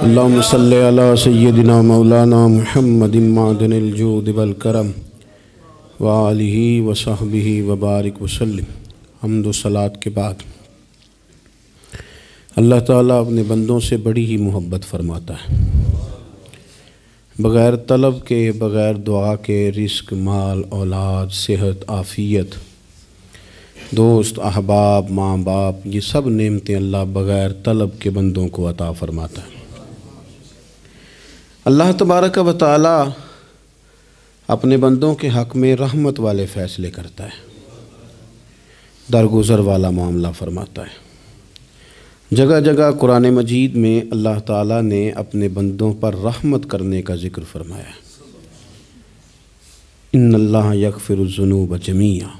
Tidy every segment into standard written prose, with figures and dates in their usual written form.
اللہم صلی علی سیدنا مولانا محمد معدن الجود والکرم وآلہ وصحبہ وبارک وسلم۔ حمد و صلاۃ کے بعد اللہ تعالیٰ اپنے بندوں سے بڑی ہی محبت فرماتا ہے۔ بغیر طلب کے، بغیر دعا کے رزق، مال، اولاد، صحت، عافیت، دوست، احباب، ماں باپ، یہ سب نعمتیں اللہ بغیر طلب کے بندوں کو عطا فرماتا ہے۔ اللہ تبارک و تعالی اپنے بندوں کے حق میں رحمت والے فیصلے کرتا ہے، درگزر والا معاملہ فرماتا ہے۔ جگہ جگہ قرآن مجید میں اللہ تعالیٰ نے اپنے بندوں پر رحمت کرنے کا ذکر فرمایا ہے۔ ان اللہ یغفر الذنوب جمیعا،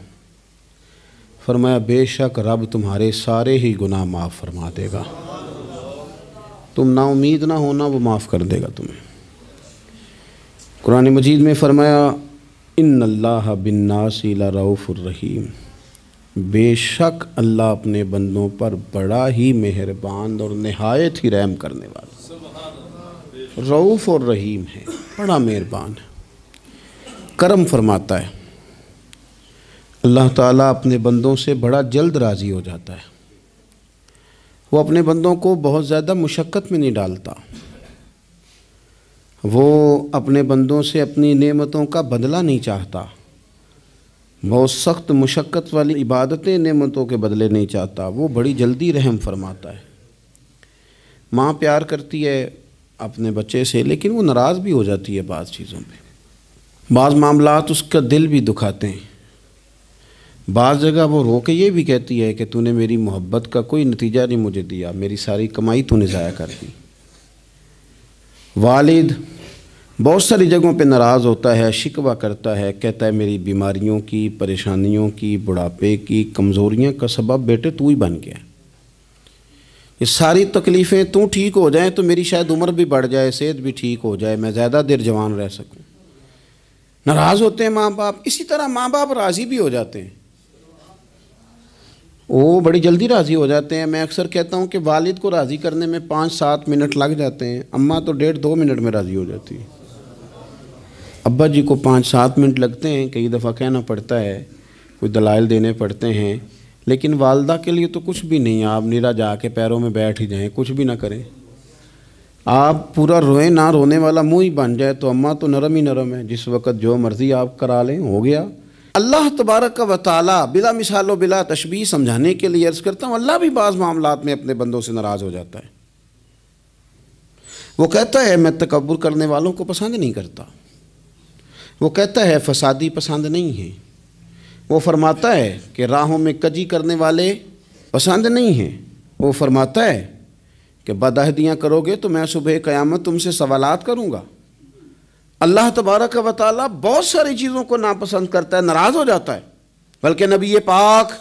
فرمایا بے شک رب تمہارے سارے ہی گناہ معاف فرما دے گا، تم نا امید نہ ہونا، وہ معاف کر دے گا تمہیں۔ قرآن مجید میں فرمایا ان اللہ بالناس لرؤوف الرحیم، بے شک اللہ اپنے بندوں پر بڑا ہی مہربان اور نہایت ہی رحم کرنے والا، رؤوف اور رحیم ہے، بڑا مہربان ہے، کرم فرماتا ہے۔ اللہ تعالیٰ اپنے بندوں سے بڑا جلد راضی ہو جاتا ہے، وہ اپنے بندوں کو بہت زیادہ مشقت میں نہیں ڈالتا، وہ اپنے بندوں سے اپنی نعمتوں کا بدلہ نہیں چاہتا، بہت سخت مشقت والی عبادتیں نعمتوں کے بدلے نہیں چاہتا، وہ بڑی جلدی رحم فرماتا ہے۔ ماں پیار کرتی ہے اپنے بچے سے، لیکن وہ ناراض بھی ہو جاتی ہے بعض چیزوں پہ، بعض معاملات اس کا دل بھی دکھاتے ہیں، بعض جگہ وہ رو کے یہ بھی کہتی ہے کہ تو نے میری محبت کا کوئی نتیجہ نہیں مجھے دیا، میری ساری کمائی تو نے ضائع کر دی۔ والد بہت ساری جگہوں پہ ناراض ہوتا ہے، شکوہ کرتا ہے، کہتا ہے میری بیماریوں کی، پریشانیوں کی، بڑھاپے کی، کمزوریاں کا سبب بیٹے تو ہی بن گیا، یہ ساری تکلیفیں تو ٹھیک ہو جائیں تو میری شاید عمر بھی بڑھ جائے، صحت بھی ٹھیک ہو جائے، میں زیادہ دیر جوان رہ سکوں۔ ناراض ہوتے ہیں ماں باپ، اسی طرح ماں باپ راضی بھی ہو جاتے ہیں، وہ بڑی جلدی راضی ہو جاتے ہیں۔ میں اکثر کہتا ہوں کہ والد کو راضی کرنے میں 5-7 منٹ لگ جاتے ہیں، اماں تو 1.5-2 منٹ میں راضی ہو جاتی ہے۔ ابا جی کو 5-7 منٹ لگتے ہیں، کئی دفعہ کہنا پڑتا ہے، کوئی دلائل دینے پڑتے ہیں، لیکن والدہ کے لیے تو کچھ بھی نہیں، آپ نیرا جا کے پیروں میں بیٹھ ہی جائیں، کچھ بھی نہ کریں، آپ پورا روئیں، نہ رونے والا منہ ہی بن جائے تو اماں تو نرم ہی نرم ہے، جس وقت جو مرضی آپ کرا لیں ہو گیا۔ اللہ تبارک و تعالی بلا مثال و بلا تشبیہ سمجھانے کے لیے عرض کرتا ہوں، اللہ بھی بعض معاملات میں اپنے بندوں سے ناراض ہو جاتا ہے۔ وہ کہتا ہے میں تکبر کرنے والوں کو پسند نہیں کرتا، وہ کہتا ہے فسادی پسند نہیں ہیں، وہ فرماتا ہے کہ راہوں میں کجی کرنے والے پسند نہیں ہیں، وہ فرماتا ہے کہ بدعہدیاں کرو گے تو میں صبح قیامت تم سے سوالات کروں گا۔ اللہ تبارک و تعالیٰ بہت ساری چیزوں کو ناپسند کرتا ہے، ناراض ہو جاتا ہے، بلکہ نبی پاک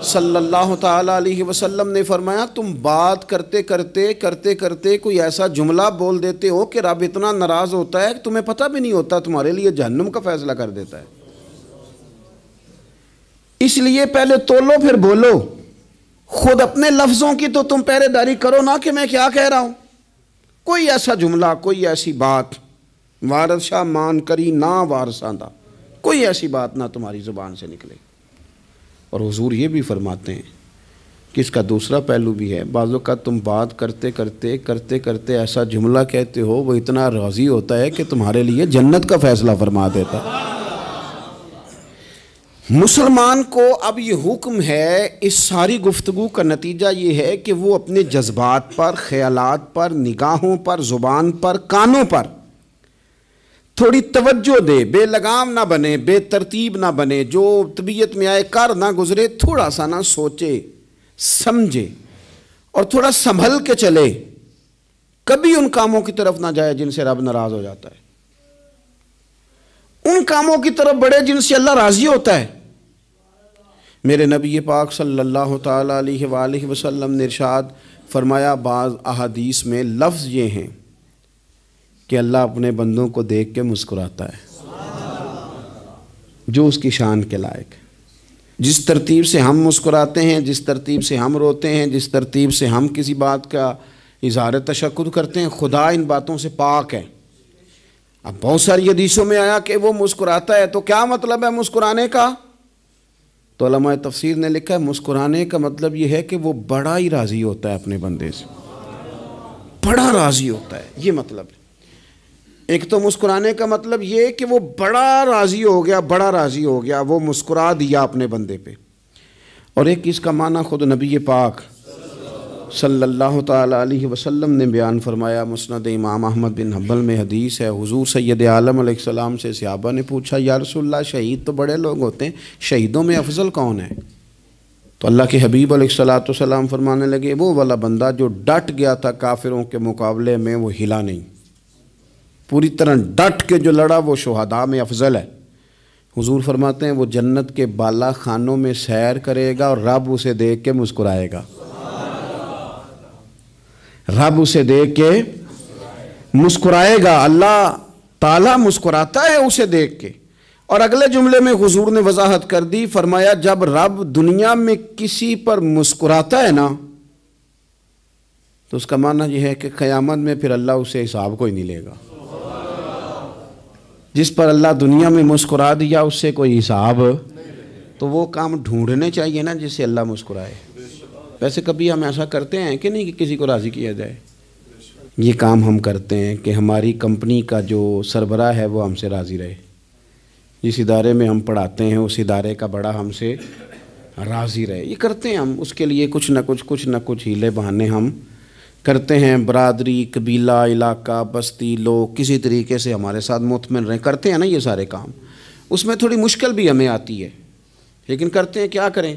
صلی اللہ تعالیٰ علیہ وسلم نے فرمایا تم بات کرتے کرتے کوئی ایسا جملہ بول دیتے ہو کہ رب اتنا ناراض ہوتا ہے کہ تمہیں پتہ بھی نہیں ہوتا، تمہارے لیے جہنم کا فیصلہ کر دیتا ہے۔ اس لیے پہلے تولو پھر بولو، خود اپنے لفظوں کی تو تم پہرے داری کرو نا کہ میں کیا کہہ رہا ہوں۔ کوئی ایسا جملہ، کوئی ایسی بات، وارث شاہ مان کری نہ وارثاں دا، کوئی ایسی بات نہ تمہاری زبان سے نکلے۔ اور حضور یہ بھی فرماتے ہیں کہ اس کا دوسرا پہلو بھی ہے، بعض اوقات تم بات کرتے ایسا جملہ کہتے ہو وہ اتنا راضی ہوتا ہے کہ تمہارے لیے جنت کا فیصلہ فرما دیتا ہے۔ مسلمان کو اب یہ حکم ہے، اس ساری گفتگو کا نتیجہ یہ ہے کہ وہ اپنے جذبات پر، خیالات پر، نگاہوں پر، زبان پر، کانوں پر تھوڑی توجہ دے، بے لگام نہ بنے، بے ترتیب نہ بنے، جو طبیعت میں آئے کر نہ گزرے، تھوڑا سا نہ سوچے سمجھے اور تھوڑا سنبھل کے چلے، کبھی ان کاموں کی طرف نہ جائے جن سے رب ناراض ہو جاتا ہے، ان کاموں کی طرف بڑھے جن سے اللہ راضی ہوتا ہے۔ میرے نبی پاک صلی اللہ تعالیٰ علیہ وآلہ وسلم نے ارشاد فرمایا، بعض احادیث میں لفظ یہ ہیں کہ اللہ اپنے بندوں کو دیکھ کے مسکراتا ہے، جو اس کی شان کے لائق ہے۔ جس ترتیب سے ہم مسکراتے ہیں، جس ترتیب سے ہم روتے ہیں، جس ترتیب سے ہم کسی بات کا اظہار تشکر کرتے ہیں، خدا ان باتوں سے پاک ہے۔ اب بہت ساری حدیثوں میں آیا کہ وہ مسکراتا ہے، تو کیا مطلب ہے مسکرانے کا؟ تو علماء تفسیر نے لکھا ہے مسکرانے کا مطلب یہ ہے کہ وہ بڑا ہی راضی ہوتا ہے اپنے بندے سے، بڑا راضی ہوتا ہے، یہ مطلب ہے۔ ایک تو مسکرانے کا مطلب یہ کہ وہ بڑا راضی ہو گیا، بڑا راضی ہو گیا، وہ مسکرا دیا اپنے بندے پہ۔ اور ایک اس کا معنی خود نبی پاک صلی اللہ تعالیٰ علیہ وسلم نے بیان فرمایا۔ مسند امام احمد بن حنبل میں حدیث ہے، حضور سید عالم علیہ السلام سے صحابہ نے پوچھا یا رسول اللہ شہید تو بڑے لوگ ہوتے ہیں، شہیدوں میں افضل کون ہے؟ تو اللہ کے حبیب علیہ السلام فرمانے لگے وہ والا بندہ جو ڈٹ گیا تھا کافروں کے مقابلے میں، وہ ہلا نہیں، پوری طرح ڈٹ کے جو لڑا وہ شہداء میں افضل ہے۔ حضور فرماتے ہیں وہ جنت کے بالا خانوں میں سیر کرے گا اور رب اسے دیکھ کے مسکرائے گا، رب اسے دیکھ کے مسکرائے گا، اللہ تعالیٰ مسکراتا ہے اسے دیکھ کے۔ اور اگلے جملے میں حضور نے وضاحت کر دی، فرمایا جب رب دنیا میں کسی پر مسکراتا ہے نا تو اس کا معنی یہ ہے کہ قیامت میں پھر اللہ اسے حساب کوئی نہیں لے گا۔ جس پر اللہ دنیا میں مسکرا دیا اس سے کوئی حساب، تو وہ کام ڈھونڈنے چاہیے نا جس سے اللہ مسکرائے۔ ویسے کبھی ہم ایسا کرتے ہیں کہ نہیں کہ کسی کو راضی کیا جائے؟ یہ کام ہم کرتے ہیں کہ ہماری کمپنی کا جو سربراہ ہے وہ ہم سے راضی رہے، جس ادارے میں ہم پڑھاتے ہیں اس ادارے کا بڑا ہم سے راضی رہے، یہ کرتے ہیں ہم۔ اس کے لیے کچھ نہ کچھ ہیلے بہانے ہم کرتے ہیں، برادری، قبیلہ، علاقہ، بستی، لوگ کسی طریقے سے ہمارے ساتھ مطمئن رہیں، کرتے ہیں نا یہ سارے کام۔ اس میں تھوڑی مشکل بھی ہمیں آتی ہے لیکن کرتے ہیں، کیا کریں۔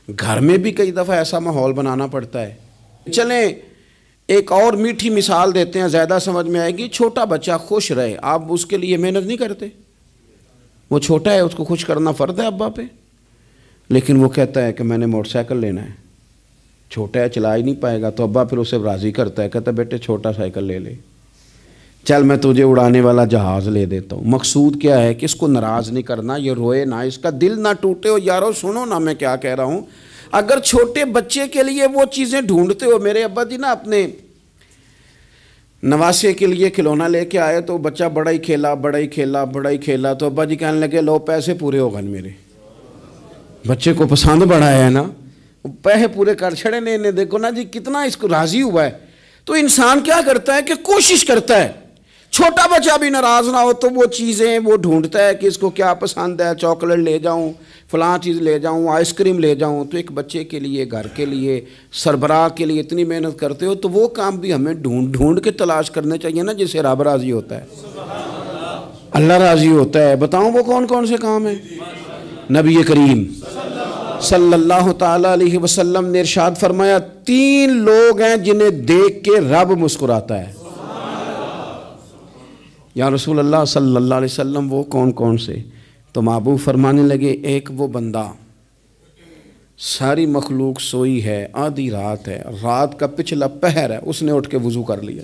گھر میں بھی کئی دفعہ ایسا ماحول بنانا پڑتا ہے۔ چلیں ایک اور میٹھی مثال دیتے ہیں، زیادہ سمجھ میں آئے گی۔ چھوٹا بچہ خوش رہے، آپ اس کے لیے محنت نہیں کرتے، وہ چھوٹا ہے اس کو خوش کرنا فرض ہے ابا پہ، لیکن وہ کہتا ہے کہ میں نے موٹر سائیکل لینا ہے، چھوٹا ہے چلا ہی نہیں پائے گا، تو ابا پھر اسے راضی کرتا ہے، کہتا ہے بیٹے چھوٹا سائیکل لے لے، چل میں تجھے اڑانے والا جہاز لے دیتا ہوں۔ مقصود کیا ہے کہ اس کو ناراض نہیں کرنا، یہ روئے نہ، اس کا دل نہ ٹوٹے ہو۔ یارو سنو نا میں کیا کہہ رہا ہوں، اگر چھوٹے بچے کے لیے وہ چیزیں ڈھونڈتے ہو، میرے ابا جی نا اپنے نواسے کے لیے کھلونا لے کے آئے تو بچہ بڑا ہی کھیلا، تو ابا جی کہنے لگے لو پیسے پورے ہو گئے میرے، بچے کو پسند بڑا ہے نا، پیسے پورے کر چھڑے نے، دیکھو نا جی کتنا اس کو راضی ہوا ہے۔ تو انسان کیا کرتا ہے کہ کوشش کرتا ہے چھوٹا بچہ بھی ناراض نہ ہو، تو وہ چیزیں وہ ڈھونڈتا ہے کہ اس کو کیا پسند ہے، چاکلیٹ لے جاؤں، فلاں چیز لے جاؤں، آئس کریم لے جاؤں۔ تو ایک بچے کے لیے، گھر کے لیے، سربراہ کے لیے اتنی محنت کرتے ہو، تو وہ کام بھی ہمیں ڈھونڈ کے تلاش کرنے چاہیے نا جس سے رب راضی ہوتا ہے، اللہ راضی ہوتا ہے۔ بتاؤں وہ کون کون سے کام ہیں؟ نبی کریم صلی اللہ تعالیٰ علیہ وسلم نے ارشاد فرمایا 3 لوگ ہیں جنہیں دیکھ کے رب مسکراتا ہے۔ یا رسول اللہ صلی اللہ علیہ وسلم وہ کون کون سے؟ تو محبوب فرمانے لگے ایک وہ بندہ ساری مخلوق سوئی ہے، آدھی رات ہے، رات کا پچھلا پہر ہے، اس نے اٹھ کے وضو کر لیا،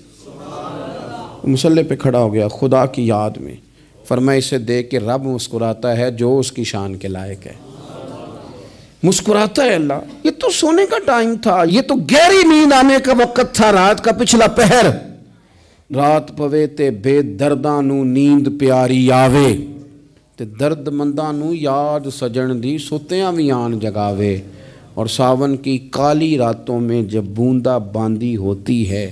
مصلی پہ کھڑا ہو گیا خدا کی یاد میں، فرمایا اسے دیکھ کے رب مسکراتا ہے جو اس کی شان کے لائق ہے، مسکراتا ہے اللہ۔ یہ تو سونے کا ٹائم تھا، یہ تو گہری نیند آنے کا وقت تھا، رات کا پچھلا پہر، رات پوے تے بے درداں نو نیند پیاری آوے، تے درد منداں نو یاد سجن دی ستیاں وی آن جگاوے، اور ساون کی کالی راتوں میں جب بوندا باندی ہوتی ہے،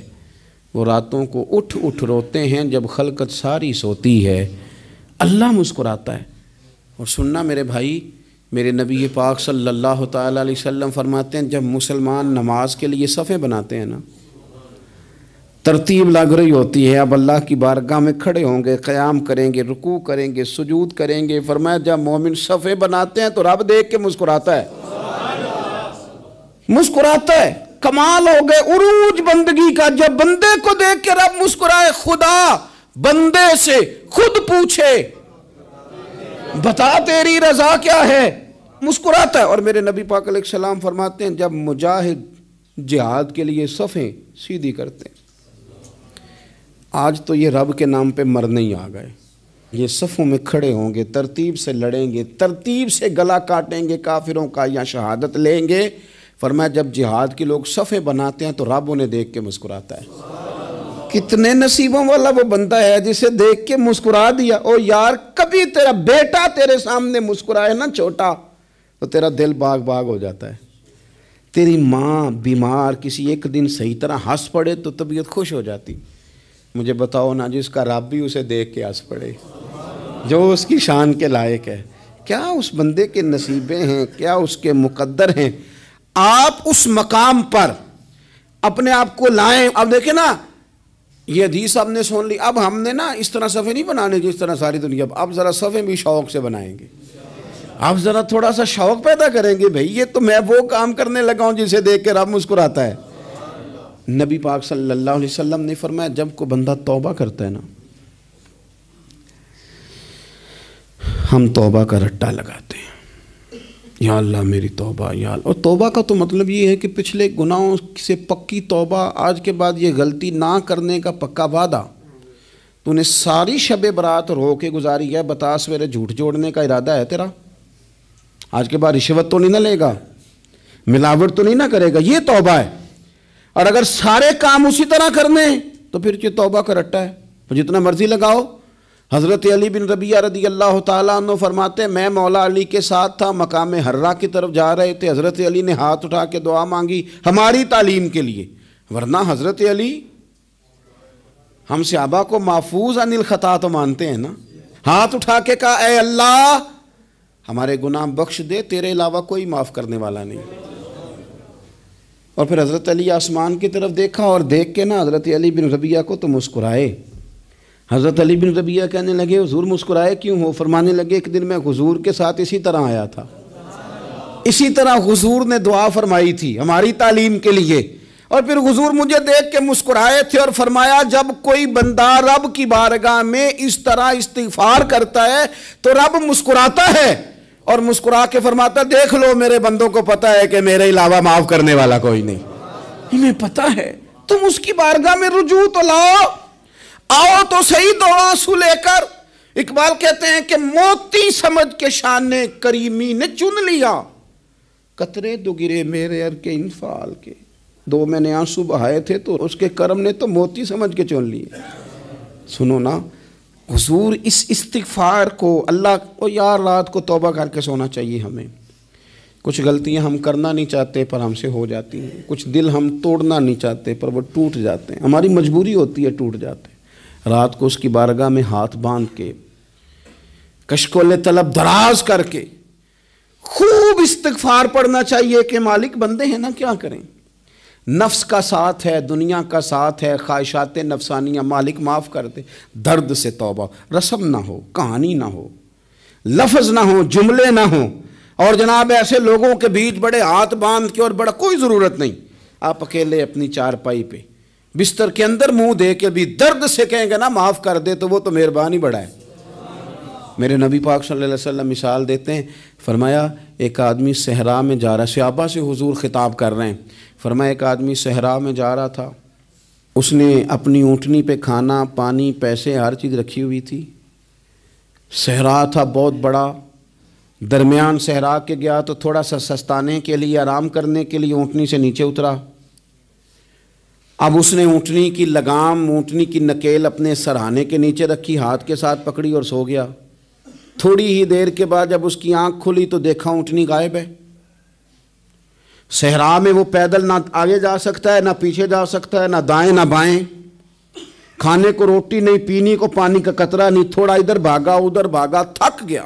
وہ راتوں کو اٹھ اٹھ روتے ہیں جب خلقت ساری سوتی ہے، اللہ مسکراتا ہے۔ اور سننا میرے بھائی، میرے نبی پاک صلی اللہ تعالیٰ علیہ وسلم فرماتے ہیں جب مسلمان نماز کے لیے صفیں بناتے ہیں نا، ترتیب لگ رہی ہوتی ہے، اب اللہ کی بارگاہ میں کھڑے ہوں گے، قیام کریں گے، رکوع کریں گے، سجود کریں گے، فرمایا جب مومن صفیں بناتے ہیں تو رب دیکھ کے مسکراتا ہے، مسکراتا ہے۔ کمال ہو گئے عروج بندگی کا، جب بندے کو دیکھ کے رب مسکرائے، خدا بندے سے خود پوچھے بتا تیری رضا کیا ہے، مسکراتا ہے۔ اور میرے نبی پاک علیہ السلام فرماتے ہیں جب مجاہد جہاد کے لیے صفیں سیدھی کرتے ہیں، آج تو یہ رب کے نام پہ مرنے ہی آ گئے، یہ صفوں میں کھڑے ہوں گے، ترتیب سے لڑیں گے، ترتیب سے گلا کاٹیں گے کافروں کا یا شہادت لیں گے، فرمایا جب جہاد کے لوگ صفیں بناتے ہیں تو رب انہیں دیکھ کے مسکراتا ہے۔ کتنے نصیبوں والا وہ بندہ ہے جسے دیکھ کے مسکرا دیا۔ او یار کبھی تیرا بیٹا تیرے سامنے مسکرائے نا چھوٹا تو تیرا دل باغ باغ ہو جاتا ہے۔ تیری ماں بیمار کسی ایک دن صحیح طرح ہنس پڑے تو طبیعت خوش ہو جاتی۔ مجھے بتاؤ نا جس کا رب بھی اسے دیکھ کے ہنس پڑے، جو اس کی شان کے لائق ہے، کیا اس بندے کے نصیبیں ہیں، کیا اس کے مقدر ہیں۔ آپ اس مقام پر اپنے آپ کو لائیں۔ اب دیکھیں نا یہ حدیث ہم نے سن لی، اب ہم نے نا اس طرح صفحے نہیں بنانے جس طرح ساری دنیا، اب ذرا صفحے بھی شوق سے بنائیں گے۔ اب ذرا تھوڑا سا شوق پیدا کریں گے، بھئی یہ تو میں وہ کام کرنے لگا ہوں جسے دیکھ کے رب مسکراتا ہے۔ نبی پاک صلی اللہ علیہ وسلم نے فرمایا جب کوئی بندہ توبہ کرتا ہے نا، ہم توبہ کا رٹا لگاتے ہیں، یا اللہ میری توبہ یا اللہ۔ اور توبہ کا تو مطلب یہ ہے کہ پچھلے گناہوں سے پکی توبہ، آج کے بعد یہ غلطی نہ کرنے کا پکا وعدہ۔ تو نے ساری شب برات رو کے گزاری ہے، بتا سویرے جھوٹ جوڑنے کا ارادہ ہے تیرا؟ آج کے بعد رشوت تو نہیں نہ لے گا، ملاوٹ تو نہیں نہ کرے گا، یہ توبہ ہے۔ اور اگر سارے کام اسی طرح کرنے تو پھر یہ توبہ کا رٹا ہے، جتنا مرضی لگاؤ۔ حضرت علی بن ربیعہ رضی اللہ تعالیٰ عنہ فرماتے ہیں میں مولا علی کے ساتھ تھا، مقام حرہ کی طرف جا رہے تھے، حضرت علی نے ہاتھ اٹھا کے دعا مانگی ہماری تعلیم کے لیے، ورنہ حضرت علی ہم صحابہ کو محفوظ عن الخطا تو مانتے ہیں نا۔ ہاتھ اٹھا کے کہا اے اللہ ہمارے گناہ بخش دے، تیرے علاوہ کوئی معاف کرنے والا نہیں۔ اور پھر حضرت علی آسمان کی طرف دیکھا اور دیکھ کے نا حضرت علی بن ربیعہ کو تو مسکرائے۔ حضرت علی بن ربیعہ کہنے لگے حضور مسکرائے کیوں ہو؟ فرمانے لگے ایک دن میں حضور کے ساتھ اسی طرح آیا تھا، اسی طرح حضور نے دعا فرمائی تھی ہماری تعلیم کے لیے، اور پھر حضور مجھے دیکھ کے مسکرائے تھے اور فرمایا جب کوئی بندہ رب کی بارگاہ میں اس طرح استغفار کرتا ہے تو رب مسکراتا ہے، اور مسکرا کے فرماتا دیکھ لو میرے بندوں کو پتہ ہے کہ میرے علاوہ معاف کرنے والا کوئی نہیں، انہیں پتہ ہے، تم اس کی بارگاہ میں رجوع تو لاؤ، آؤ تو صحیح دو آنسو لے کر۔ اقبال کہتے ہیں کہ موتی سمجھ کے شان کریمی نے چن لیا، قطرے دو گرے میرے ار کے انفال کے، دو میں نے آنسو بہائے تھے تو اس کے کرم نے تو موتی سمجھ کے چن لیے۔ سنو نا حضور اس استغفار کو اللہ کو یار رات کو توبہ کر کے سونا چاہیے ہمیں۔ کچھ غلطیاں ہم کرنا نہیں چاہتے پر ہم سے ہو جاتی ہیں، کچھ دل ہم توڑنا نہیں چاہتے پر وہ ٹوٹ جاتے ہیں، ہماری مجبوری ہوتی ہے ٹوٹ جاتے ہیں۔ رات کو اس کی بارگاہ میں ہاتھ باندھ کے کشکول طلب دراز کر کے خوب استغفار پڑھنا چاہیے کہ مالک بندے ہیں نا کیا کریں، نفس کا ساتھ ہے، دنیا کا ساتھ ہے، خواہشات نفسانیہ، مالک معاف کر دے۔ درد سے توبہ، رسم نہ ہو، کہانی نہ ہو، لفظ نہ ہو، جملے نہ ہوں، اور جناب ایسے لوگوں کے بیچ بڑے ہاتھ باندھ کے اور بڑا کوئی ضرورت نہیں، آپ اکیلے اپنی چارپائی پہ بستر کے اندر منہ دے کے بھی درد سے کہیں گے نا معاف کر دے تو وہ تو مہربانی بڑا ہے۔ میرے نبی پاک صلی اللہ علیہ وسلم مثال دیتے ہیں، فرمایا ایک آدمی صحرا میں جا رہا ہے، صحابہ سے حضور خطاب کر رہے ہیں، فرمایا ایک آدمی صحرا میں جا رہا تھا، اس نے اپنی اونٹنی پہ کھانا پانی پیسے ہر چیز رکھی ہوئی تھی، صحرا تھا بہت بڑا، درمیان صحرا کے گیا تو تھوڑا سا سستانے کے لیے آرام کرنے کے لیے اونٹنی سے نیچے اترا۔ اب اس نے اونٹنی کی لگام اونٹنی کی نکیل اپنے سرہانے کے نیچے رکھی، ہاتھ کے ساتھ پکڑی اور سو گیا۔ تھوڑی ہی دیر کے بعد جب اس کی آنکھ کھلی تو دیکھا اونٹنی غائب ہے۔ صحرا میں وہ پیدل نہ آگے جا سکتا ہے نہ پیچھے جا سکتا ہے، نہ دائیں نہ بائیں، کھانے کو روٹی نہیں، پینے کو پانی کا قطرہ نہیں، تھوڑا ادھر بھاگا ادھر بھاگا، تھک گیا۔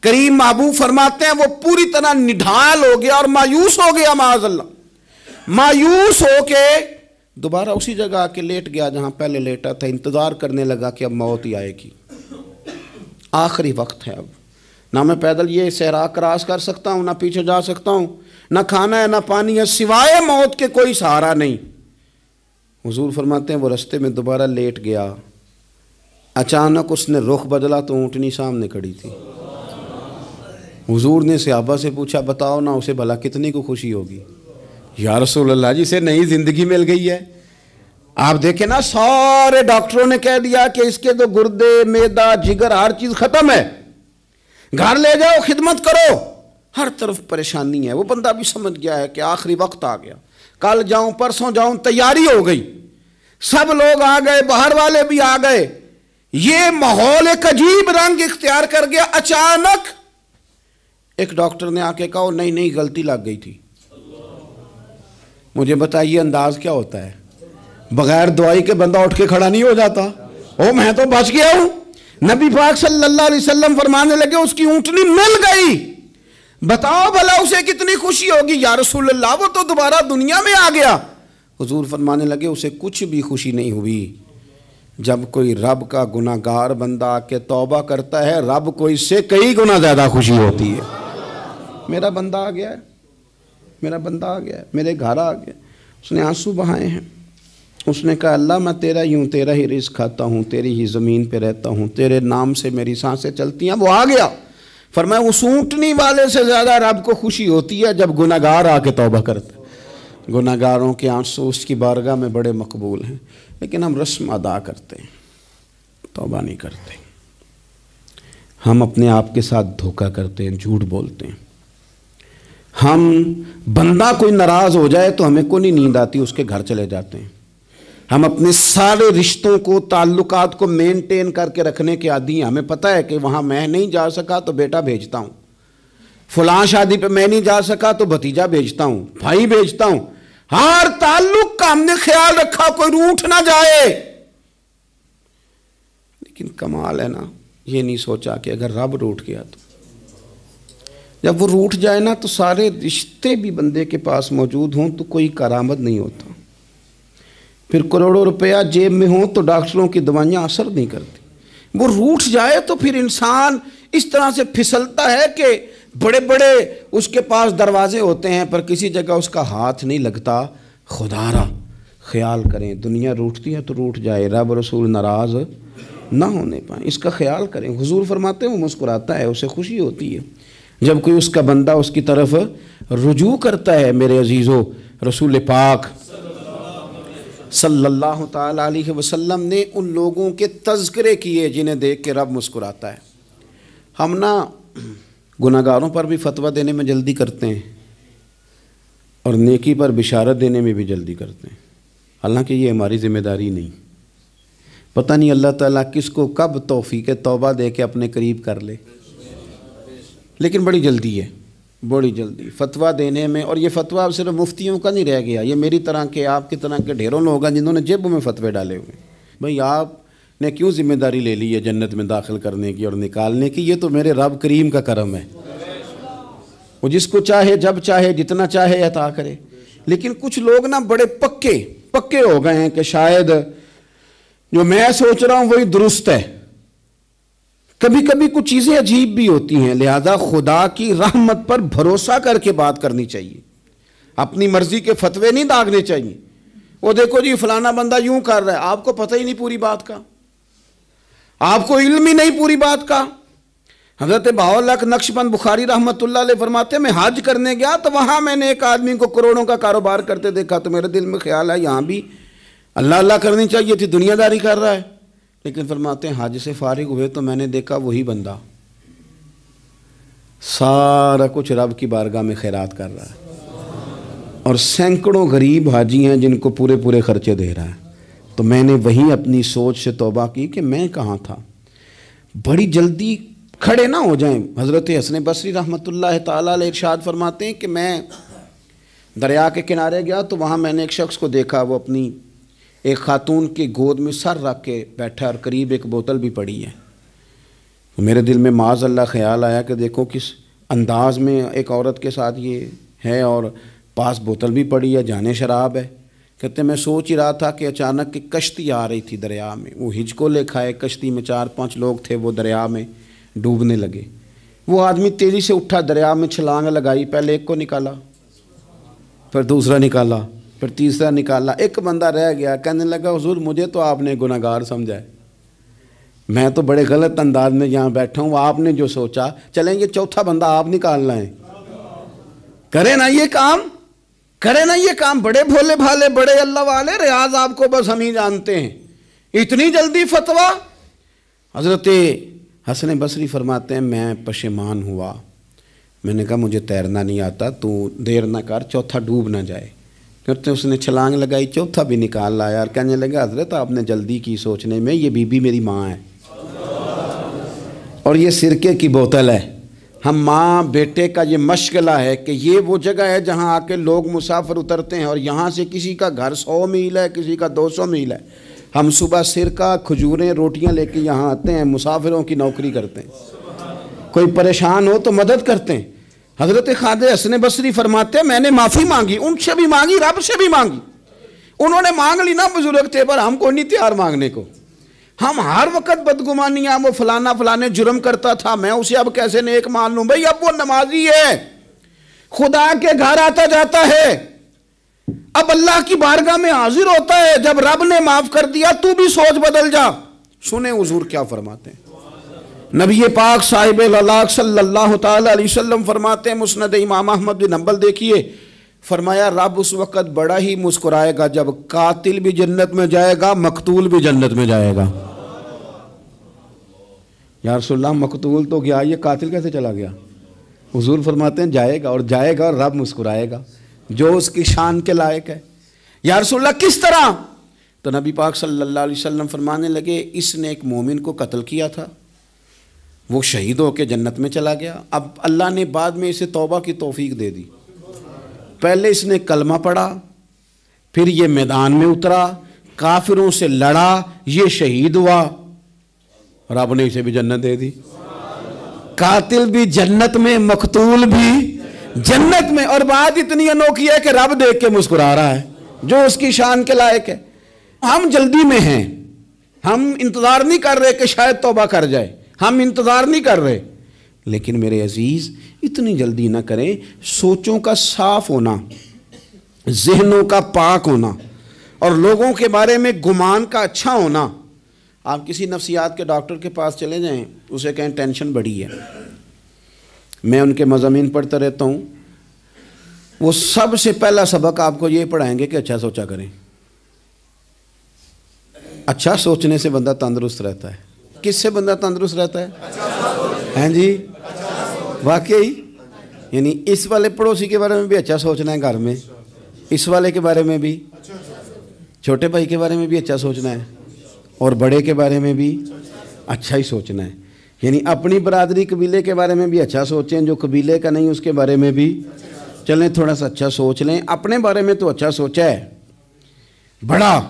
کریم محبوب فرماتے ہیں وہ پوری طرح نڈھال ہو گیا اور مایوس ہو گیا، معاذ اللہ، مایوس ہو کے دوبارہ اسی جگہ آ کے لیٹ گیا جہاں پہلے لیٹا تھا، انتظار کرنے لگا کہ اب موت ہی آئے گی، آخری وقت ہے، اب نہ میں پیدل یہ صحرا کراس کر سکتا ہوں، نہ پیچھے جا سکتا ہوں، نہ کھانا ہے نہ پانی ہے، سوائے موت کے کوئی سہارا نہیں۔ حضور فرماتے ہیں وہ رستے میں دوبارہ لیٹ گیا، اچانک اس نے رخ بدلا تو اونٹنی سامنے کھڑی تھی۔ حضور نے صحابہ سے پوچھا بتاؤ نا اسے بھلا کتنی کو خوشی ہوگی؟ یا رسول اللہ جسے نئی زندگی مل گئی ہے۔ آپ دیکھیں نا سارے ڈاکٹروں نے کہہ دیا کہ اس کے تو گردے معدہ جگر ہر چیز ختم ہے، گھر لے جاؤ خدمت کرو، ہر طرف پریشانی ہے. وہ بندہ بھی سمجھ گیا ہے کہ آخری وقت آ گیا, کل جاؤں پرسوں جاؤں, تیاری ہو گئی, سب لوگ آ گئے, باہر والے بھی آ گئے, یہ ماحول ایک عجیب رنگ اختیار کر گیا. اچانک ایک ڈاکٹر نے آ کے کہا نہیں غلطی لگ گئی تھی. مجھے بتائیے انداز کیا ہوتا ہے؟ بغیر دوائی کے بندہ اٹھ کے کھڑا نہیں ہو جاتا. او میں تو بچ گیا ہوں. نبی پاک صلی اللہ علیہ وسلم فرمانے لگے اس کی اونٹنی مل گئی. بتاؤ بھلا اسے کتنی خوشی ہوگی. یا رسول اللہ وہ تو دوبارہ دنیا میں آ گیا. حضور فرمانے لگے اسے کچھ بھی خوشی نہیں ہوئی. جب کوئی رب کا گناہ گار بندہ آ کے توبہ کرتا ہے, رب کو اس سے کئی گنا زیادہ خوشی ہوتی ہے. میرا بندہ آ گیا ہے, میرا بندہ آ گیا ہے, میرے گھر آ گیا. اس نے آنسو بہائے ہیں. اس نے کہا اللہ میں تیرا ہی ہوں, تیرا ہی رزق کھاتا ہوں, تیری ہی زمین پہ رہتا ہوں, تیرے نام سے میری سانسیں چلتی ہیں. وہ آ گیا. فرمایا اس اونٹنی والے سے زیادہ رب کو خوشی ہوتی ہے جب گناہ گار آ کے توبہ کرتا ہے. گناہ گاروں کے آنسو اس کی بارگاہ میں بڑے مقبول ہیں, لیکن ہم رسم ادا کرتے ہیں, توبہ نہیں کرتے. ہم اپنے آپ کے ساتھ دھوکہ کرتے ہیں, جھوٹ بولتے ہیں. ہم بندہ کوئی ناراض ہو جائے تو ہمیں کو نہیں نیند آتی, اس کے گھر چلے جاتے ہیں. ہم اپنے سارے رشتوں کو, تعلقات کو مینٹین کر کے رکھنے کے عادی ہیں. ہمیں پتہ ہے کہ وہاں میں نہیں جا سکا تو بیٹا بھیجتا ہوں, فلاں شادی پہ میں نہیں جا سکا تو بھتیجا بھیجتا ہوں, بھائی بھیجتا ہوں. ہر تعلق کا ہم نے خیال رکھا کوئی روٹھ نہ جائے. لیکن کمال ہے نا, یہ نہیں سوچا کہ اگر رب روٹھ گیا تو, جب وہ روٹھ جائے نا تو سارے رشتے بھی بندے کے پاس موجود ہوں تو کوئی کارآمد نہیں ہوتا. پھر کروڑوں روپیہ جیب میں ہوں تو ڈاکٹروں کی دوائیاں اثر نہیں کرتی. وہ روٹھ جائے تو پھر انسان اس طرح سے پھسلتا ہے کہ بڑے بڑے اس کے پاس دروازے ہوتے ہیں پر کسی جگہ اس کا ہاتھ نہیں لگتا. خدا را خیال کریں, دنیا روٹھتی ہے تو روٹھ جائے, رب رسول ناراض نہ ہونے پائیں, اس کا خیال کریں. حضور فرماتے ہیں وہ مسکراتا ہے, اسے خوشی ہوتی ہے جب کوئی اس کا بندہ اس کی طرف رجوع کرتا ہے. میرے عزیزو, رسول پاک صلی اللہ تعالی علیہ وسلم نے ان لوگوں کے تذکرے کیے جنہیں دیکھ کے رب مسکراتا ہے. ہم نا گناہ گاروں پر بھی فتویٰ دینے میں جلدی کرتے ہیں اور نیکی پر بشارت دینے میں بھی جلدی کرتے ہیں, حالانکہ یہ ہماری ذمہ داری نہیں. پتہ نہیں اللہ تعالیٰ کس کو کب توفیق توبہ دے کے اپنے قریب کر لے, لیکن بڑی جلدی ہے, بڑی جلدی فتویٰ دینے میں. اور یہ فتویٰ صرف مفتیوں کا نہیں رہ گیا, یہ میری طرح کے, آپ کی طرح کے ڈھیروں لوگ ہیں جنہوں نے جیبوں میں فتوے ڈالے ہوئے. بھئی آپ نے کیوں ذمہ داری لے لی ہے جنت میں داخل کرنے کی اور نکالنے کی؟ یہ تو میرے رب کریم کا کرم ہے, وہ جس کو چاہے جب چاہے جتنا چاہے عطا کرے. لیکن کچھ لوگ نا بڑے پکے ہو گئے ہیں کہ شاید جو میں سوچ رہا ہوں وہی درست ہے. کبھی کبھی کچھ چیزیں عجیب بھی ہوتی ہیں, لہذا خدا کی رحمت پر بھروسہ کر کے بات کرنی چاہیے. اپنی مرضی کے فتوے نہیں داغنے چاہیے. وہ دیکھو جی فلانا بندہ یوں کر رہا ہے, آپ کو پتہ ہی نہیں پوری بات کا, آپ کو علم ہی نہیں پوری بات کا. حضرت بہاءاللہ نقشبند بخاری رحمۃ اللہ علیہ فرماتے ہیں میں حج کرنے گیا تو وہاں میں نے ایک آدمی کو کروڑوں کا کاروبار کرتے دیکھا تو میرے دل میں خیال ہے یہاں بھی اللہ اللہ کرنی چاہیے تھی, دنیا داری کر رہا ہے. لیکن فرماتے ہیں حج سے فارغ ہوئے تو میں نے دیکھا وہی بندہ سارا کچھ رب کی بارگاہ میں خیرات کر رہا ہے, اور سینکڑوں غریب حاجی ہیں جن کو پورے خرچے دے رہا ہے. تو میں نے وہیں اپنی سوچ سے توبہ کی کہ میں کہاں تھا. بڑی جلدی کھڑے نہ ہو جائیں. حضرت حسن بصری رحمۃ اللہ تعالیٰ علیہ ارشاد فرماتے ہیں کہ میں دریا کے کنارے گیا تو وہاں میں نے ایک شخص کو دیکھا, وہ اپنی ایک خاتون کی گود میں سر رکھ کے بیٹھا اور قریب ایک بوتل بھی پڑی ہے. میرے دل میں معاذ اللہ خیال آیا کہ دیکھو کس انداز میں ایک عورت کے ساتھ یہ ہے, اور پاس بوتل بھی پڑی ہے, جانے شراب ہے. کہتے میں سوچ ہی رہا تھا کہ اچانک کی کشتی آ رہی تھی دریا میں, وہ ہچکو لے کھائے, کشتی میں 4-5 لوگ تھے, وہ دریا میں ڈوبنے لگے. وہ آدمی تیزی سے اٹھا, دریا میں چھلانگ لگائی, پہلے ایک کو نکالا, پھر دوسرا نکالا, پھر تیسرا نکالا. ایک بندہ رہ گیا, کہنے لگا حضور مجھے تو آپ نے گناہ گار سمجھا ہے, میں تو بڑے غلط انداز میں یہاں بیٹھا ہوں, آپ نے جو سوچا. چلیں گے چوتھا بندہ آپ نکالنا ہے, کرے نا یہ کام, کرے نا یہ کام. بڑے بھولے بھالے بڑے اللہ والے, ریاض آپ کو بس ہم ہی جانتے ہیں. اتنی جلدی فتویٰ. حضرت حسن بصری فرماتے ہیں میں پشیمان ہوا, میں نے کہا مجھے تیرنا نہیں آتا، تو دیر نہ کر، چوتھا ڈوب نہ جائے۔ پھر اس نے چھلانگ لگائی، چوتھا بھی نکال لایا اور کہنے لگا حضرت آپ نے جلدی کی سوچنے میں، یہ بی بی میری ماں ہے اور یہ سرکے کی بوتل ہے۔ ہم ماں بیٹے کا یہ مشغلہ ہے کہ یہ وہ جگہ ہے جہاں آ کے لوگ مسافر اترتے ہیں، اور یہاں سے کسی کا گھر 100 میل ہے، کسی کا 200 میل ہے۔ ہم صبح سرکہ، کھجوریں، روٹیاں لے کے یہاں آتے ہیں، مسافروں کی نوکری کرتے ہیں، کوئی پریشان ہو تو مدد کرتے ہیں۔ حضرت خواجہ حسن بصری فرماتے ہیں میں نے معافی مانگی، ان سے بھی مانگی، رب سے بھی مانگی۔ انہوں نے مانگ لی نا بزرگ تھے، پر ہم کو نہیں تیار مانگنے کو۔ ہم ہر وقت بدگمانیاں، وہ فلانا فلانے جرم کرتا تھا، میں اسے اب کیسے نیک مان لوں؟ بھئی اب وہ نمازی ہے، خدا کے گھر آتا جاتا ہے، اب اللہ کی بارگاہ میں حاضر ہوتا ہے، جب رب نے معاف کر دیا تو بھی سوچ بدل جا۔ سنیں حضور کیا فرماتے ہیں۔ نبی پاک صاحب العلاق صلی اللہ تعالی علیہ وسلم فرماتے ہیں، مسند امام احمد بن حنبل دیکھیے، فرمایا رب اس وقت بڑا ہی مسکرائے گا جب قاتل بھی جنت میں جائے گا، مقتول بھی جنت میں جائے گا۔ یا رسول اللہ مقتول تو گیا، یہ قاتل کیسے چلا گیا؟ حضور فرماتے ہیں جائے گا، اور جائے گا اور رب مسکرائے گا، جو اس کی شان کے لائق ہے۔ یا رسول اللہ کس طرح؟ تو نبی پاک صلی اللہ علیہ وسلم فرمانے لگے اس نے ایک مومن کو قتل کیا تھا، وہ شہید ہو کے جنت میں چلا گیا، اب اللہ نے بعد میں اسے توبہ کی توفیق دے دی۔ پہلے اس نے کلمہ پڑھا، پھر یہ میدان میں اترا، کافروں سے لڑا، یہ شہید ہوا، رب نے اسے بھی جنت دے دی۔ قاتل بھی جنت میں، مقتول بھی جنت میں، اور بات اتنی انوکھی ہے کہ رب دیکھ کے مسکرا رہا ہے، جو اس کی شان کے لائق ہے۔ ہم جلدی میں ہیں، ہم انتظار نہیں کر رہے کہ شاید توبہ کر جائے، ہم انتظار نہیں کر رہے، لیکن میرے عزیز اتنی جلدی نہ کریں۔ سوچوں کا صاف ہونا، ذہنوں کا پاک ہونا، اور لوگوں کے بارے میں گمان کا اچھا ہونا۔ آپ کسی نفسیات کے ڈاکٹر کے پاس چلے جائیں، اسے کہیں ٹینشن بڑی ہے، میں ان کے مضامین پڑھتا رہتا ہوں، وہ سب سے پہلا سبق آپ کو یہ پڑھائیں گے کہ اچھا سوچا کریں۔ اچھا سوچنے سے بندہ تندرست رہتا ہے۔ کس سے بندہ تندرست رہتا ہے؟ ہیں جی واقعی، یعنی اس والے پڑوسی کے بارے میں بھی اچھا سوچنا ہے، گھر میں اس والے کے بارے میں بھی، چھوٹے بھائی کے بارے میں بھی اچھا سوچنا ہے، اور بڑے کے بارے میں بھی اچھا ہی سوچنا ہے۔ یعنی اپنی برادری قبیلے کے بارے میں بھی اچھا سوچیں، جو قبیلے کا نہیں اس کے بارے میں بھی چلیں تھوڑا سا اچھا سوچ لیں۔ اپنے بارے میں تو اچھا سوچا ہے بڑا،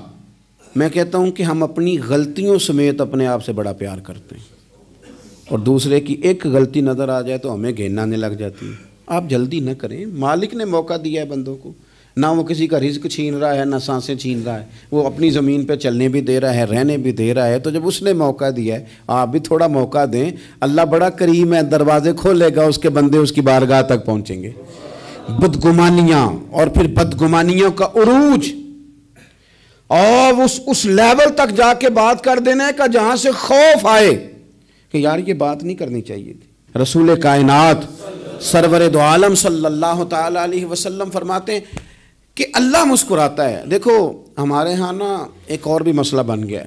میں کہتا ہوں کہ ہم اپنی غلطیوں سمیت اپنے آپ سے بڑا پیار کرتے ہیں، اور دوسرے کی ایک غلطی نظر آ جائے تو ہمیں گھین آنے لگ جاتی ہے۔ آپ جلدی نہ کریں، مالک نے موقع دیا ہے بندوں کو، نہ وہ کسی کا رزق چھین رہا ہے، نہ سانسیں چھین رہا ہے، وہ اپنی زمین پہ چلنے بھی دے رہا ہے، رہنے بھی دے رہا ہے، تو جب اس نے موقع دیا ہے آپ بھی تھوڑا موقع دیں۔ اللہ بڑا کریم ہے، دروازے کھولے گا، اس کے بندے اس کی بارگاہ تک پہنچیں گے۔ بدگمانیاں، اور پھر بدگمانیوں کا عروج، اور اس لیول تک جا کے بات کر دینے کا جہاں سے خوف آئے کہ یار یہ بات نہیں کرنی چاہیے تھی۔ رسول کائنات سرور دو عالم صلی اللہ تعالی علیہ وسلم فرماتے ہیں کہ اللہ مسکراتا ہے۔ دیکھو ہمارے ہاں نا ایک اور بھی مسئلہ بن گیا ہے،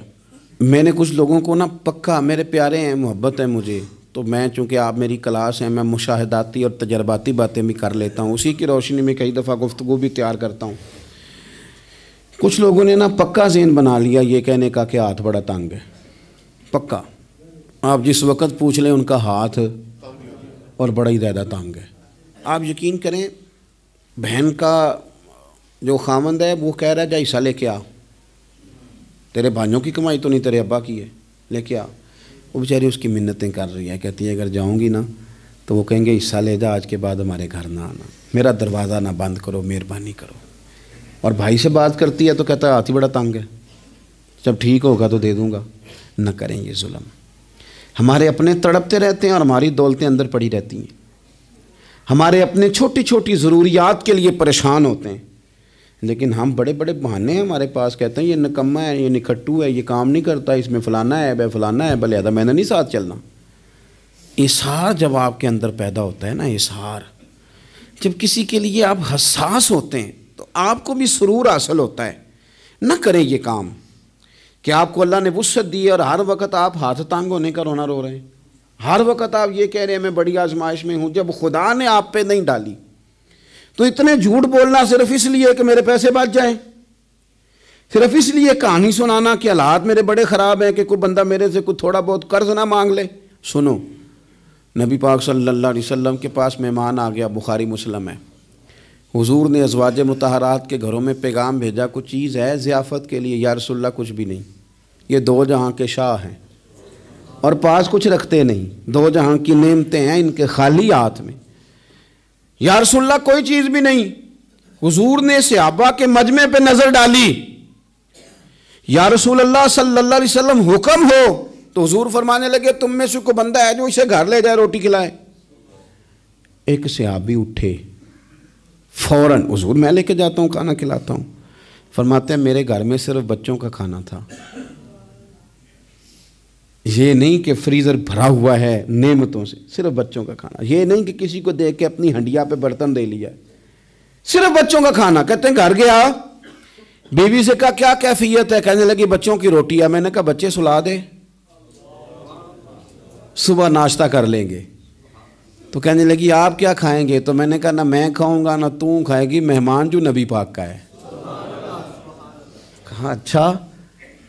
میں نے کچھ لوگوں کو نا پکا، میرے پیارے ہیں، محبت ہے مجھے، تو میں چونکہ آپ میری کلاس ہیں، میں مشاہداتی اور تجرباتی باتیں بھی کر لیتا ہوں، اسی کی روشنی میں کئی دفعہ گفتگو بھی تیار کرتا ہوں۔ کچھ لوگوں نے نا پکا ذہن بنا لیا یہ کہنے کا کہ ہاتھ بڑا تنگ ہے، پکا، آپ جس وقت پوچھ لیں ان کا ہاتھ اور بڑا ہی زیادہ تنگ ہے۔ آپ یقین کریں، بہن کا جو خامند ہے وہ کہہ رہا ہے جا حصہ لے کے آ، تیرے بھائیوں کی کمائی تو نہیں، تیرے ابا کی ہے، لے کے آ۔ وہ بیچاری اس کی منتیں کر رہی ہے، کہتی ہے اگر جاؤں گی نا تو وہ کہیں گے حصہ لے جا، آج کے بعد ہمارے گھر نہ آنا، میرا دروازہ نہ بند کرو، مہربانی کرو۔ اور بھائی سے بات کرتی ہے تو کہتا ہے ہاتھ ہی بڑا تنگ ہے، جب ٹھیک ہوگا تو دے دوں گا۔ نہ کریں یہ ظلم، ہمارے اپنے تڑپتے رہتے ہیں اور ہماری دولتیں اندر پڑی رہتی ہیں، ہمارے اپنے چھوٹی چھوٹی ضروریات کے لیے پریشان ہوتے ہیں، لیکن ہم بڑے بڑے بہانے ہیں ہمارے پاس، کہتے ہیں یہ نکما ہے، یہ نکھٹو ہے، یہ کام نہیں کرتا، اس میں فلانا ہے، بے فلانا ہے، بلہذا میں نے نہیں ساتھ چلنا۔ اظہار جب آپ کے اندر پیدا ہوتا ہے نا، اظہار جب کسی کے لیے آپ حساس ہوتے ہیں تو آپ کو بھی سرور حاصل ہوتا ہے۔ نہ کریں یہ کام کہ آپ کو اللہ نے وسعت دی ہے اور ہر وقت آپ ہاتھ تانگ ہونے کا رونا رو رہے ہیں۔ ہر وقت آپ یہ کہہ رہے ہیں میں بڑی آزمائش میں ہوں، جب خدا نے آپ پہ نہیں ڈالی تو اتنے جھوٹ بولنا صرف اس لیے کہ میرے پیسے بچ جائیں، صرف اس لیے کہانی سنانا کہ حالات میرے بڑے خراب ہیں کہ کوئی بندہ میرے سے کوئی تھوڑا بہت قرض نہ مانگ لے۔ سنو، نبی پاک صلی اللہ علیہ وسلم کے پاس مہمان آ گیا، بخاری مسلم ہے، حضور نے ازواج مطہرات کے گھروں میں پیغام بھیجا، کچھ چیز ہے ضیافت کے لیے؟ یا رسول اللہ کچھ بھی نہیں، یہ دو جہاں کے شاہ ہیں اور پاس کچھ رکھتے نہیں، دو جہاں کی نعمتیں ہیں ان کے خالی ہاتھ میں۔ یا رسول اللہ کوئی چیز بھی نہیں۔ حضور نے صحابہ کے مجمع پہ نظر ڈالی، یا رسول اللہ صلی اللہ علیہ وسلم حکم ہو، تو حضور فرمانے لگے تم میں سے کوئی بندہ ہے جو اسے گھر لے جائے روٹی کھلائے؟ ایک صحابی اٹھے فوراً، حضور میں لے کے جاتا ہوں کھانا کھلاتا ہوں۔ فرماتے ہیں میرے گھر میں صرف بچوں کا کھانا تھا، یہ نہیں کہ فریزر بھرا ہوا ہے نعمتوں سے، صرف بچوں کا کھانا، یہ نہیں کہ کسی کو دیکھ کے اپنی ہنڈیا پہ برتن دے لیا، صرف بچوں کا کھانا۔ کہتے ہیں گھر گیا، بیوی سے کہا کیا کیفیت ہے؟ کہنے لگی بچوں کی روٹی ہے۔ میں نے کہا بچے سلا دے، صبح ناشتہ کر لیں گے۔ تو کہنے لگی آپ کیا کھائیں گے؟ تو میں نے کہا نہ میں کھاؤں گا نہ تو کھائے گی، مہمان جو نبی پاک کا ہے۔ کہا اچھا،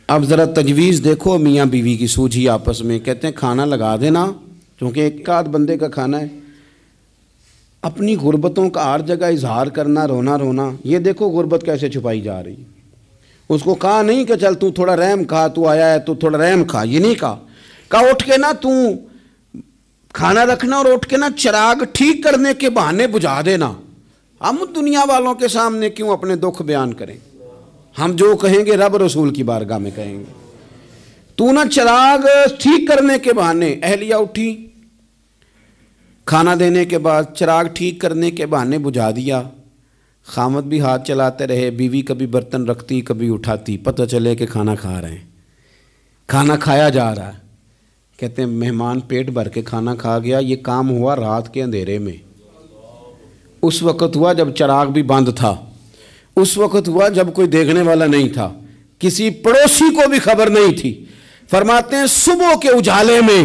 اب ذرا تجویز دیکھو میاں بیوی کی سوجھی آپس میں۔ کہتے ہیں کھانا لگا دینا، کیونکہ ایک آدھ بندے کا کھانا ہے۔ اپنی غربتوں کا ہر جگہ اظہار کرنا، رونا رونا، یہ دیکھو غربت کیسے چھپائی جا رہی۔ اس کو کہا نہیں کہ چل تو تھوڑا رحم کھا، تو آیا ہے تو تھوڑا رحم کھا، یہ نہیں کہا۔ کہا اٹھ کے نا تو کھانا رکھنا اور اٹھ کے نا چراغ ٹھیک کرنے کے بہانے بجھا دینا۔ ہم دنیا والوں کے سامنے کیوں اپنے دکھ بیان کریں؟ ہم جو کہیں گے رب رسول کی بارگاہ میں کہیں گے۔ تو نا چراغ ٹھیک کرنے کے بہانے، اہلیہ اٹھی، کھانا دینے کے بعد چراغ ٹھیک کرنے کے بہانے بجھا دیا۔ خامد بھی ہاتھ چلاتے رہے، بیوی کبھی برتن رکھتی کبھی اٹھاتی، پتہ چلے کہ کھانا کھا رہے ہیں، کھانا کھایا جا رہا ہے۔ کہتے ہیں مہمان پیٹ بھر کے کھانا کھا گیا۔ یہ کام ہوا رات کے اندھیرے میں، اس وقت ہوا جب چراغ بھی بند تھا، اس وقت ہوا جب کوئی دیکھنے والا نہیں تھا، کسی پڑوسی کو بھی خبر نہیں تھی۔ فرماتے ہیں صبح کے اجالے میں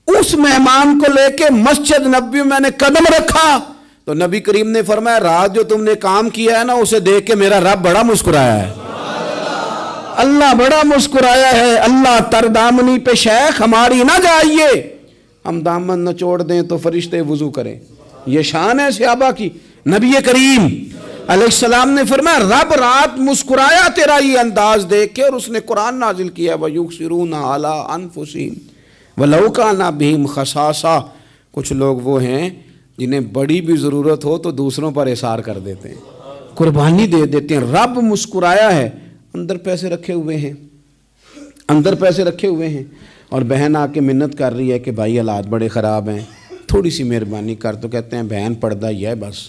اس مہمان کو لے کے مسجد نبوی میں نے قدم رکھا تو نبی کریم نے فرمایا رات جو تم نے کام کیا ہے نا اسے دیکھ کے میرا رب بڑا مسکرایا ہے، اللہ بڑا مسکرایا ہے۔ اللہ تر دامنی پہ شیخ ہماری نہ جائیے، ہم دامن نہ چھوڑ دیں تو فرشتے وضو کریں۔ یہ شان ہے صحابہ کی۔ نبی کریم علیہ السلام نے فرمایا رب رات مسکرایا تیرا یہ انداز دیکھ کے، اور اس نے قرآن نازل کیا وَيُؤْثِرُونَ عَلَىٰ أَنفُسِهِمْ وَلَوْ كَانَ بِهِمْ خَصَاصَةٌ۔ کچھ لوگ وہ ہیں جنہیں بڑی بھی ضرورت ہو تو دوسروں پر اثار کر دیتے ہیں، قربانی دے دیتے ہیں۔ رب مسکرایا ہے، اندر پیسے رکھے ہوئے ہیں، اندر پیسے رکھے ہوئے ہیں، اور بہن آ کے منت کر رہی ہے کہ بھائی حالات بڑے خراب ہیں، تھوڑی سی مہربانی کر۔ تو کہتے ہیں بہن پردہ یہ ہے بس،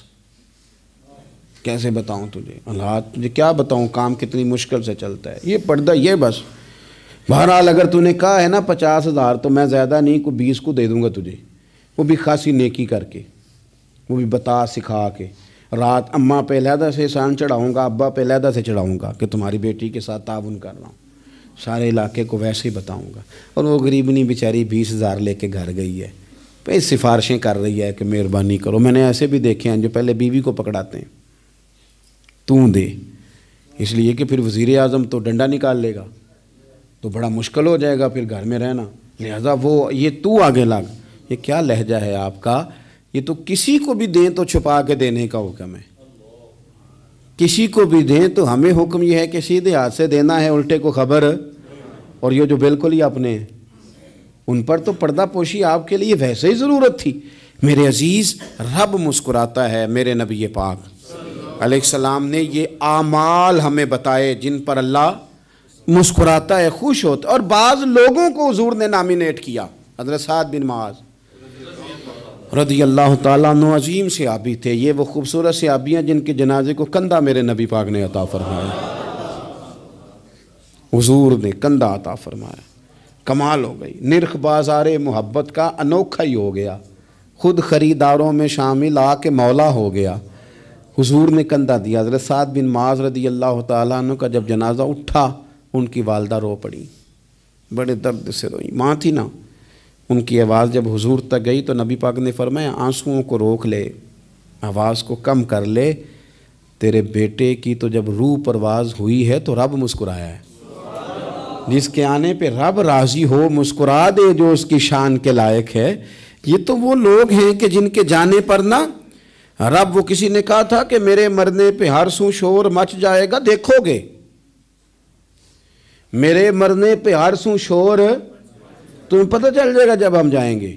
کیسے بتاؤں تجھے حالات، تجھے کیا بتاؤں کام کتنی مشکل سے چلتا ہے، یہ پردہ یہ بس۔ بہرحال اگر تو نے کہا ہے نا 50,000 تو میں زیادہ نہیں کوئی 20 کو دے دوں گا تجھے، وہ بھی خاصی نیکی کر کے، وہ بھی بتا سکھا کے۔ رات اماں پہ علیحدہ سے احسان چڑھاؤں گا، ابا پہ علیحدہ سے چڑھاؤں گا کہ تمہاری بیٹی کے ساتھ تعاون کر رہا ہوں، سارے علاقے کو ویسے ہی بتاؤں گا۔ اور وہ غریبنی بیچاری 20,000 لے کے گھر گئی ہے، پہ سفارشیں کر رہی ہے کہ مہربانی کرو۔ میں نے ایسے بھی دیکھے ہیں جو پہلے بیوی کو پکڑاتے ہیں، تو دے، اس لیے کہ پھر وزیر اعظم تو ڈنڈا نکال لے گا تو بڑا مشکل ہو جائے گا پھر گھر میں رہنا، لہذا وہ یہ تو آگے لگ۔ یہ کیا لہجہ ہے آپ کا؟ یہ تو کسی کو بھی دیں تو چھپا کے دینے کا حکم ہے، کسی کو بھی دیں تو ہمیں حکم یہ ہے کہ سیدھے ہاتھ سے دینا ہے، الٹے کو خبر۔ اور یہ جو بالکل ہی اپنے ہیں ان پر تو پردہ پوشی آپ کے لیے ویسے ہی ضرورت تھی۔ میرے عزیز رب مسکراتا ہے۔ میرے نبی پاک علیہ السلام نے یہ اعمال ہمیں بتائے جن پر اللہ مسکراتا ہے، خوش ہوتا ہے۔ اور بعض لوگوں کو حضور نے نامینیٹ کیا، حضرت سعد بن معاذ رضی اللہ تعالیٰ عنہ عظیم صحابی تھے۔ یہ وہ خوبصورت صحابی ہیں جن کے جنازے کو کندھا میرے نبی پاک نے عطا فرمایا، حضور نے کندھا عطا فرمایا۔ کمال ہو گئی، نرخ بازار محبت کا انوکھا ہی ہو گیا، خود خریداروں میں شامل آ کے مولا ہو گیا۔ حضور نے کندھا دیا۔ حضرت سعد بن معاذ رضی اللہ تعالیٰ عنہ کا جب جنازہ اٹھا ان کی والدہ رو پڑی، بڑے درد سے روئی، ماں تھی نا، ان کی آواز جب حضور تک گئی تو نبی پاک نے فرمایا آنسوؤں کو روک لے، آواز کو کم کر لے، تیرے بیٹے کی تو جب روح پرواز ہوئی ہے تو رب مسکرایا ہے۔ جس کے آنے پہ رب راضی ہو مسکرا دے جو اس کی شان کے لائق ہے۔ یہ تو وہ لوگ ہیں کہ جن کے جانے پر نا رب، وہ کسی نے کہا تھا کہ میرے مرنے پہ ہر سو شور مچ جائے گا، دیکھو گے میرے مرنے پہ ہر سو شور تمہیں پتہ چل جائے گا جب ہم جائیں گے،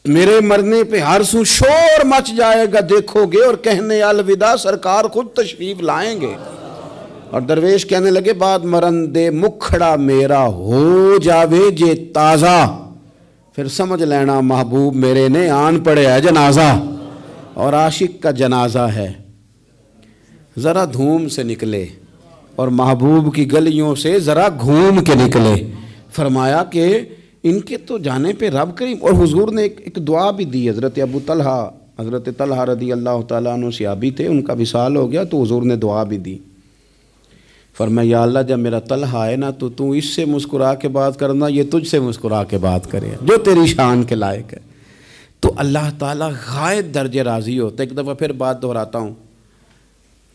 میرے مرنے پہ ہر سو شور مچ جائے گا دیکھو گے، اور کہنے الوداع سرکار خود تشریف لائیں گے۔ اور درویش کہنے لگے بعد مرندے مکھڑا میرا ہو جاوے جے تازہ، پھر سمجھ لینا محبوب میرے نے آن پڑے ہے جنازہ۔ اور عاشق کا جنازہ ہے، ذرا دھوم سے نکلے اور محبوب کی گلیوں سے ذرا گھوم کے نکلے۔ فرمایا کہ ان کے تو جانے پہ رب کریم، اور حضور نے ایک دعا بھی دی۔ حضرت ابو طلحہ، حضرت طلحہ رضی اللہ تعالیٰ عنہ صحابی تھے، ان کا وصال ہو گیا تو حضور نے دعا بھی دی۔ فرمایا یا اللہ جب میرا طلحہ آئے نا تو اس سے مسکرا کے بات کرنا، یہ تجھ سے مسکرا کے بات کرے جو تیری شان کے لائق ہے۔ تو اللہ تعالیٰ غائب درجے راضی ہوتا ہے۔ ایک دفعہ پھر بات دہراتا ہوں،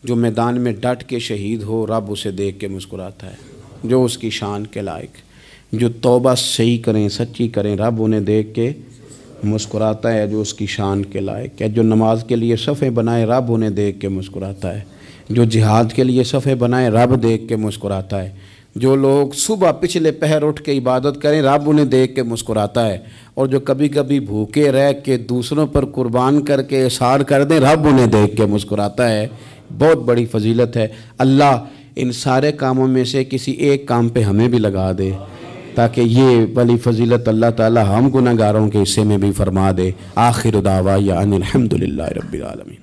جو میدان میں ڈٹ کے شہید ہو رب اسے دیکھ کے مسکراتا ہے جو اس کی شان کے لائق۔ جو توبہ صحیح کریں سچی کریں رب انہیں دیکھ کے مسکراتا ہے جو اس کی شان کے لائق ہے۔ جو نماز کے لیے صفیں بنائے رب انہیں دیکھ کے مسکراتا ہے۔ جو جہاد کے لیے صفیں بنائے رب دیکھ کے مسکراتا ہے۔ جو لوگ صبح پچھلے پہر اٹھ کے عبادت کریں رب انہیں دیکھ کے مسکراتا ہے۔ اور جو کبھی کبھی بھوکے رہ کے دوسروں پر قربان کر کے اثار کر دیں رب انہیں دیکھ کے مسکراتا ہے۔ بہت بڑی فضیلت ہے۔ اللہ ان سارے کاموں میں سے کسی ایک کام پہ ہمیں بھی لگا دے تاکہ یہ بڑی فضیلت اللہ تعالی ہم گناہگاروں کے حصے میں بھی فرما دے۔ آخر دعوانا ان الحمدللہ رب العالمین۔